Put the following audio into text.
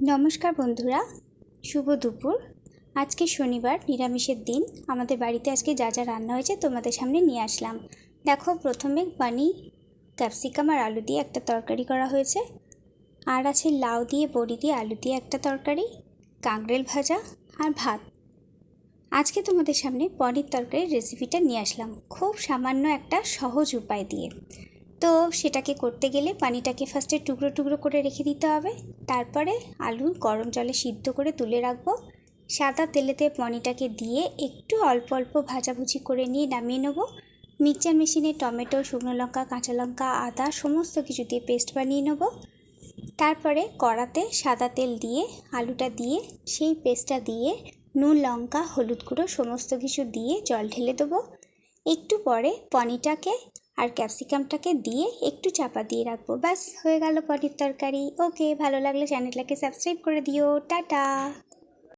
নমস্কার বন্ধুরা, শুভ দুপুর। আজকে শনিবার, নিরামিষের দিন। আমাদের বাড়িতে আজকে যা যা রান্না হয়েছে তোমাদের সামনে নিয়ে আসলাম। দেখো, প্রথমে পনির, ক্যাপসিকাম আর আলু দিয়ে একটা তরকারি করা হয়েছে। আর আছে লাউ দিয়ে, বড়ি দিয়ে, আলু দিয়ে একটা তরকারি, কাঁকরোল ভাজা আর ভাত। আজকে তোমাদের সামনে পনির তরকারির রেসিপিটা নিয়ে আসলাম, খুব সামান্য একটা সহজ উপায় দিয়ে। তো সেটাকে করতে গেলে পানিটাকে ফার্স্টে টুকরো টুকরো করে রেখে দিতে হবে। তারপরে আলু গরম জলে সিদ্ধ করে তুলে রাখবো। সাদা তেলেতে পনিরটাকে দিয়ে একটু অল্প অল্প ভাজাভুজি করে নিয়ে নামিয়ে নেবো। মিক্সচার মেশিনে টমেটো, শুকনো লঙ্কা, কাঁচা লঙ্কা, আদা সমস্ত কিছু দিয়ে পেস্ট বানিয়ে নেবো। তারপরে কড়াতে সাদা তেল দিয়ে আলুটা দিয়ে সেই পেস্টটা দিয়ে নুন, লঙ্কা, হলুদ গুঁড়ো সমস্ত কিছু দিয়ে জল ঢেলে দেবো। একটু পরে পনিরটাকে আর ক্যাপসিকামটাকে দিয়ে একটু চাপা দিয়ে রাখবো। ব্যাস, হয়ে গেল পনির তরকারি। ওকে, ভালো লাগলে চ্যানেলটাকে সাবস্ক্রাইব করে দিও। টাটা।